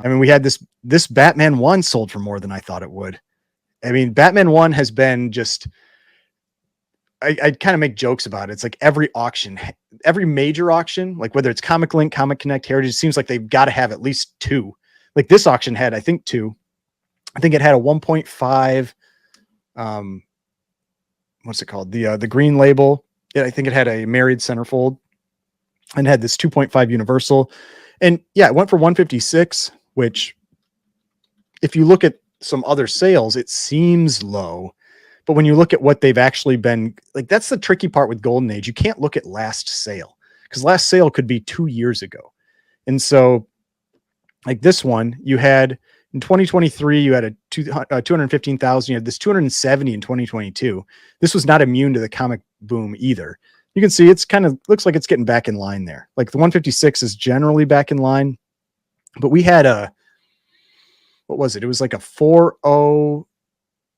I mean, we had this Batman 1 sold for more than I thought it would. I mean, Batman 1 has been just, I kind of make jokes about it. It's like every auction, every major auction, like whether it's Comic Link, Comic Connect, Heritage, it seems like they've got to have at least two. Like this auction had, I think, two. I think it had a 1.5, what's it called? The green label. Yeah, I think it had a married centerfold and had this 2.5 universal. And yeah, it went for 156, which if you look at some other sales, it seems low. But when you look at what they've actually been, like, that's the tricky part with Golden Age. You can't look at last sale because last sale could be 2 years ago. And so like this one, you had in 2023, you had a 215,000. You had this 270 in 2022. This was not immune to the comic boom either. You can see it's kind of looks like it's getting back in line there. Like the 156 is generally back in line, but we had what was it? It was like a 4.0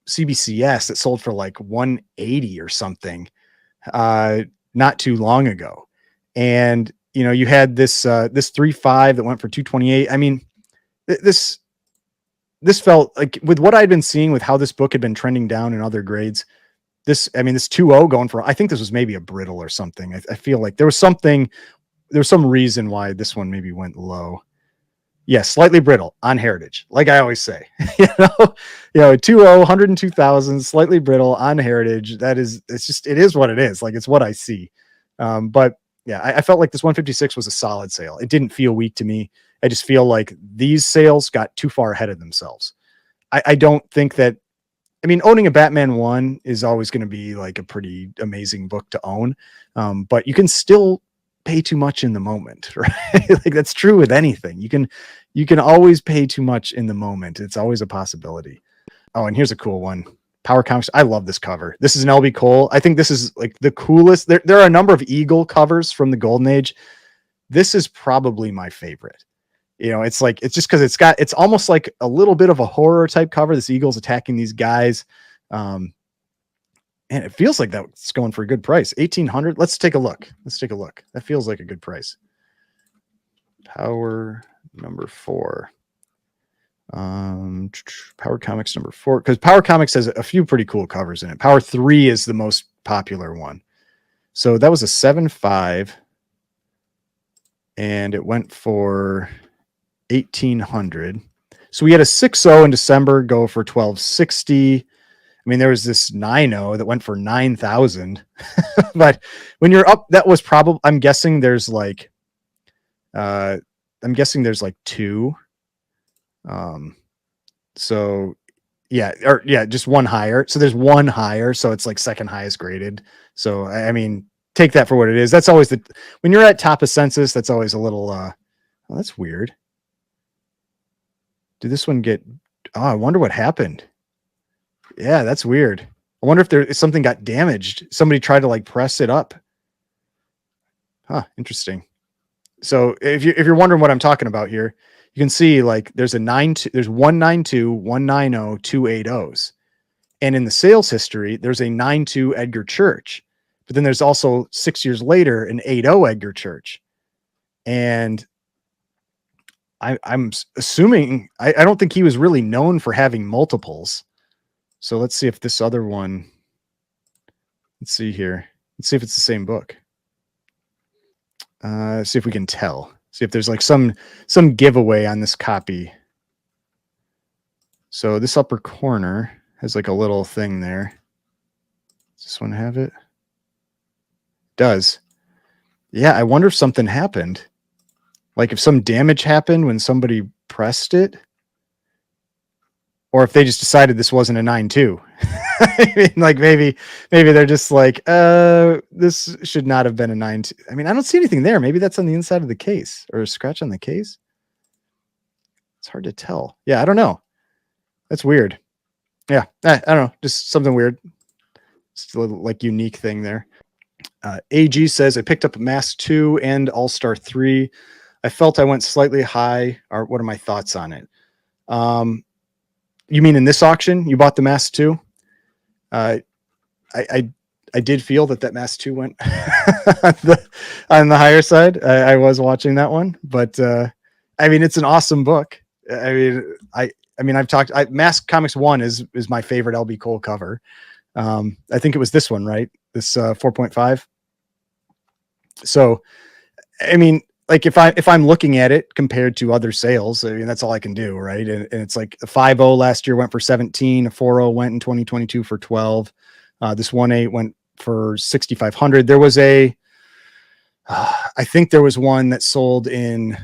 CBCS that sold for like 180 or something not too long ago. And you had this 3.5 that went for 228. I mean, this felt like, with what I'd been seeing with how this book had been trending down in other grades, this 2.0 going for, I think this was maybe a brittle or something. I feel like there was some reason why this one maybe went low. Yeah, slightly brittle on Heritage, like I always say. 2.0, 102,000, slightly brittle on Heritage. It is what it is. Like, it's what I see. But yeah, I felt like this 156 was a solid sale. It didn't feel weak to me. I just feel like these sales got too far ahead of themselves. I don't think that, I mean, owning a Batman 1 is always going to be like a pretty amazing book to own. But you can still pay too much in the moment, right? Like that's true with anything. You can always pay too much in the moment. It's always a possibility. Oh, and here's a cool one. Power Comics. I love this cover. This is an LB Cole. I think this is like the coolest. There are a number of Eagle covers from the Golden Age. This is probably my favorite. It's just because it's almost like a little bit of a horror type cover. This eagle's attacking these guys. And it feels like that's going for a good price. 1,800. Let's take a look. That feels like a good price. Power number 4. Power Comics number 4, because Power Comics has a few pretty cool covers in it. Power 3 is the most popular one. So that was a 7.5, and it went for 1,800. So we had a 6.0 in December go for 1,260. I mean, there was this 9.0 that went for 9,000. But when you're up, that was probably, I'm guessing there's like two. So yeah, just one higher. So there's one higher. So it's like second highest graded. So, I mean, take that for what it is. That's always when you're at top of census, that's always a little, well, that's weird. Did this one get, I wonder what happened. Yeah, that's weird. I wonder if something got damaged. Somebody tried to like press it up. Huh, interesting. So if you're wondering what I'm talking about here, you can see like there's 192, 190, 2 8.0s. And in the sales history, there's a 9.2 Edgar Church. But then there's also 6 years later an 8.0 Edgar Church. And I'm assuming, I don't think he was really known for having multiples. So let's see if this other one, let's see here. Let's see if it's the same book. See if we can tell. See if there's like some giveaway on this copy. So this upper corner has like a little thing there. Does this one have it? It does. Yeah, I wonder if something happened. Like if some damage happened when somebody pressed it. Or if they just decided this wasn't a 9.2. I mean, like maybe they're just like, this should not have been a 9.2. I mean, I don't see anything there. Maybe that's on the inside of the case or a scratch on the case. It's hard to tell. Yeah, I don't know. That's weird. Yeah, I don't know. Just something weird. It's a little like unique thing there. AG says, I picked up Mask 2 and All-Star 3. I felt I went slightly high. Or what are my thoughts on it? You mean in this auction, you bought the Mask 2? I did feel that Mask 2 went on the higher side. I was watching that one, but I mean, it's an awesome book. I mean, I've talked. Mask Comics 1 is my favorite LB Cole cover. I think it was this one, right? This 4.5. So, I mean, like if I'm looking at it compared to other sales, I mean, that's all I can do, right? And it's like a 5.0 last year went for 17, a 4.0 went in 2022 for 12. This 1.8 went for 6,500. There was I think there was one that sold in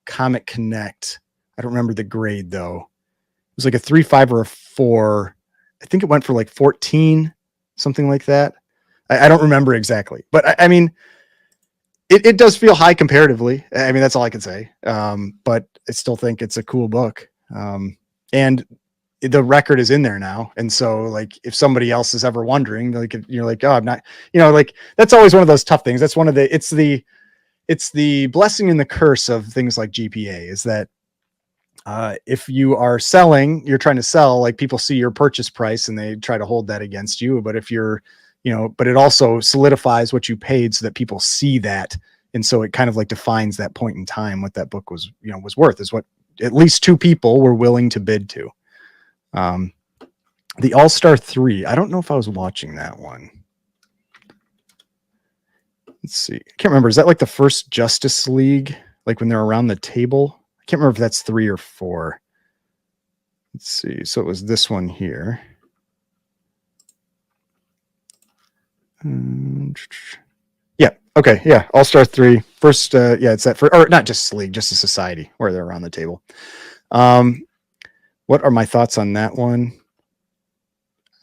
Comic Connect. I don't remember the grade though. It was like a 3.5 or a 4. I think it went for like 14, something like that. I don't remember exactly, but I mean, it does feel high comparatively. I mean, that's all I can say. But I still think it's a cool book. And the record is in there now. And so like, if somebody else is ever wondering, like, you're like, oh, I'm not, like that's always one of those tough things. That's one of it's the blessing and the curse of things like GPA is that, if you are selling, you're trying to sell, like people see your purchase price and they try to hold that against you. But if you're, but it also solidifies what you paid so that people see that. And so it kind of like defines that point in time, what that book was, was worth, is what at least 2 people were willing to bid to. The All-Star 3. I don't know if I was watching that one. Let's see. I can't remember. Is that like the first Justice League? Like when they're around the table? I can't remember if that's 3 or 4. Let's see. So it was this one here. Yeah. Okay. Yeah. All-Star 3. First. Yeah. It's that for, or not just League, just a society where they're around the table. What are my thoughts on that one?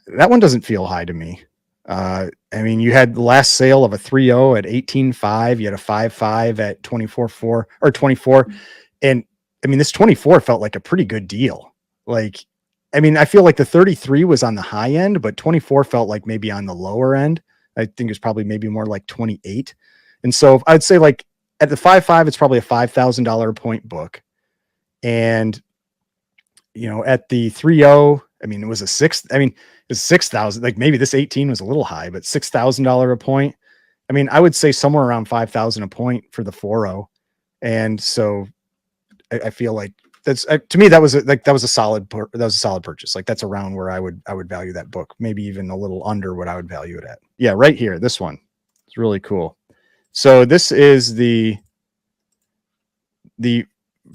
That one doesn't feel high to me. I mean, you had the last sale of a 3.0 at 18.5. You had a 5.5 at 24.4 or 24. And I mean, this 24 felt like a pretty good deal. Like, I mean, I feel like the 33 was on the high end, but 24 felt like maybe on the lower end. I think it's probably maybe more like 28. And so I'd say like at the 5.5, it's probably a $5,000 a point book. And, at the 3.0, I mean, it was a 6. I mean, it's 6,000. Like maybe this 18 was a little high, but $6,000 a point. I mean, I would say somewhere around 5,000 a point for the 4.0. And so I feel like that's to me, that was a solid purchase. Like that's around where I would value that book, maybe even a little under what I would value it at. Yeah. Right here. This one. It's really cool. So this is the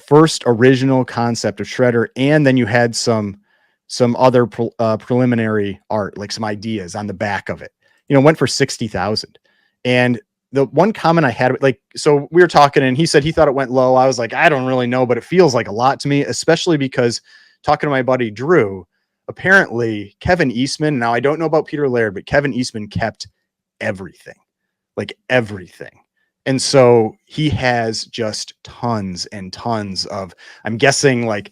first original concept of Shredder. And then you had some other preliminary art, like some ideas on the back of it, went for 60,000. And the one comment I had, like, so we were talking and he said he thought it went low. I was like, I don't really know, but it feels like a lot to me, especially because talking to my buddy Drew, apparently Kevin Eastman, now I don't know about Peter Laird, but Kevin Eastman kept everything, like everything. And so he has just tons and tons of, I'm guessing, like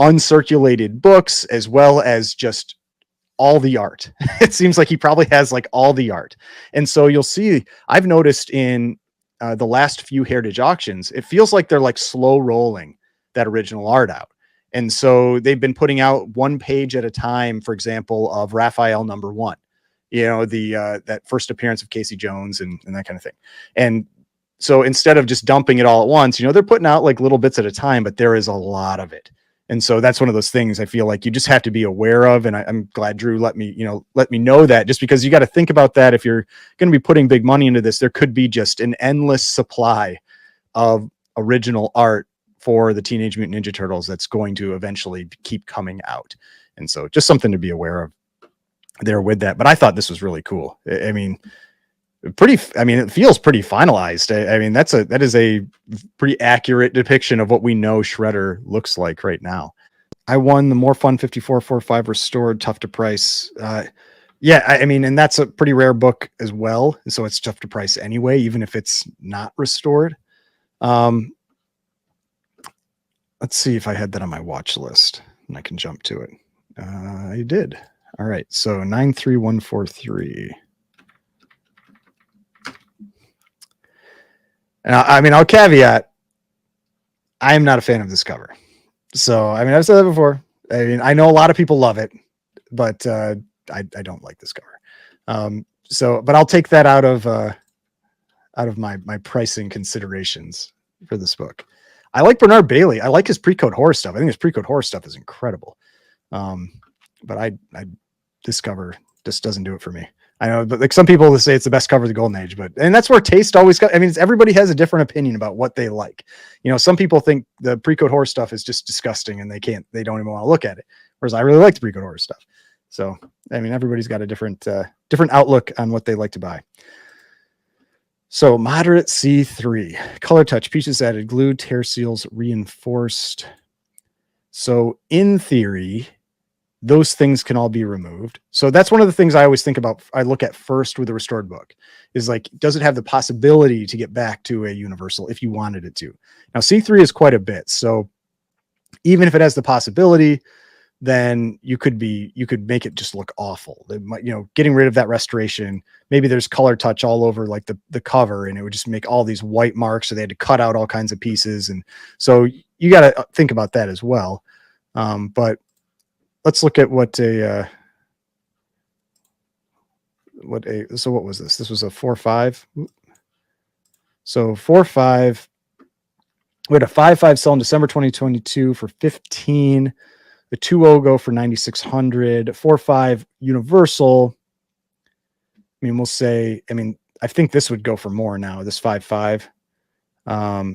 uncirculated books, as well as just all the art. It seems like he probably has like all the art. And so you'll see, I've noticed in the last few Heritage auctions, it feels like they're like slow rolling that original art out. And so they've been putting out 1 page at a time, for example, of Raphael #1, that first appearance of Casey Jones and that kind of thing. And so instead of just dumping it all at once, they're putting out like little bits at a time, but there is a lot of it. And so that's one of those things I feel like you just have to be aware of. And I'm glad Drew let me know that, just because you got to think about that. If you're going to be putting big money into this, there could be just an endless supply of original art for the Teenage Mutant Ninja Turtles that's going to eventually keep coming out. And so just something to be aware of there with that. But I thought this was really cool. I mean, it feels pretty finalized. I mean, that is a pretty accurate depiction of what we know Shredder looks like right now. I won the More Fun 5445 restored, tough to price. Yeah, I mean, and that's a pretty rare book as well. So it's tough to price anyway, even if it's not restored. Let's see if I had that on my watch list and I can jump to it. I did. All right. So 93143. I mean, I'll caveat, I am not a fan of this cover. So, I mean, I've said that before. I mean, I know a lot of people love it, but I don't like this cover. But I'll take that out of my pricing considerations for this book. I like Bernard Bailey. I like his pre-code horror stuff. I think his pre-code horror stuff is incredible. But I this cover just doesn't do it for me. I know, but like some people say it's the best cover of the Golden Age, and that's where taste always got. I mean, everybody has a different opinion about what they like. You know, some people think the pre-code horror stuff is just disgusting and they don't even want to look at it. Whereas I really like the pre-code horror stuff. So, I mean, everybody's got a different outlook on what they like to buy. So moderate C3, color touch, pieces added, glue, tear seals, reinforced. So in theory, those things can all be removed. So that's one of the things I always think about. I look at first with a restored book is like, does it have the possibility to get back to a universal if you wanted it to? Now C3 is quite a bit. So even if it has the possibility, then you could make it just look awful. They might, you know, getting rid of that restoration. Maybe there's color touch all over like the cover, and it would just make all these white marks. So they had to cut out all kinds of pieces. And so you got to think about that as well. But let's look at what was this? This was a 4.5. So 4.5. We had a 5.5 sell in December 2022 for 15. The 2.0 go for 9,600. 4.5 universal. I mean, we'll say. I mean, I think this would go for more now. This 5.5.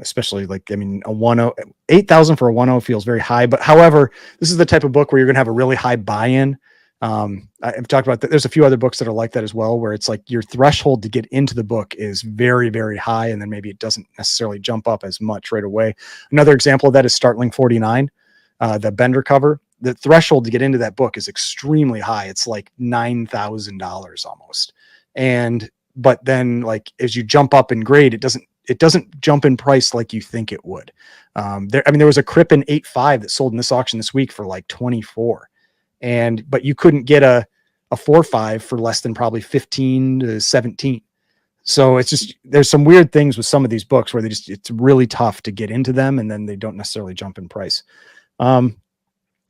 Especially like, I mean, a 1.0, 8,000 for a 1.0 feels very high, but however, this is the type of book where you're going to have a really high buy-in. I've talked about that. There's a few other books that are like that as well, where it's like your threshold to get into the book is very, very high. And then maybe it doesn't necessarily jump up as much right away. Another example of that is Startling 49, the Bender cover. The threshold to get into that book is extremely high. It's like $9,000 almost. But then like, as you jump up in grade, it doesn't jump in price like you think it would. There was a Crippen 8.5 that sold in this auction this week for like 24, but you couldn't get a 4.5 for less than probably 15 to 17. So it's just, there's some weird things with some of these books where it's really tough to get into them, and then they don't necessarily jump in price.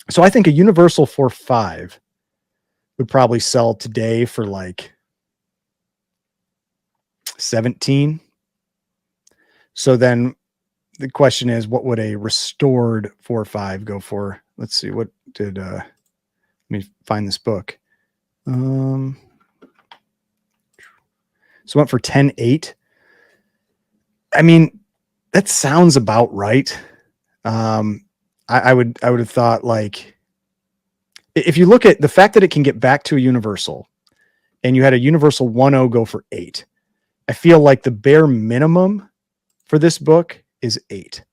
So I think a universal 4.5 would probably sell today for like 17. So then the question is, what would a restored 4.5 go for? Let's see, what did, let me find this book. So it went for 10.8. I mean, that sounds about right. I would have thought, like, if you look at the fact that it can get back to a universal, and you had a universal 1.0 go for 8, I feel like the bare minimum for this book is 8.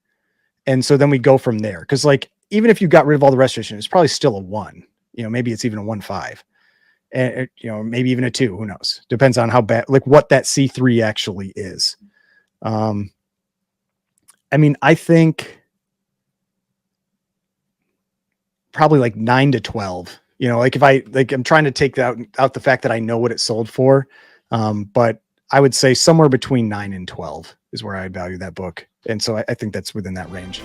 And so then we go from there. Cause like, even if you got rid of all the restoration, it's probably still a 1, you know, maybe it's even a 1.5, and you know, maybe even a 2, who knows? Depends on how bad, like what that C3 actually is. I mean, I think probably like 9 to 12, you know, like if I'm trying to take out the fact that I know what it sold for. But I would say somewhere between 9 and 12 is where I value that book. And so I think that's within that range.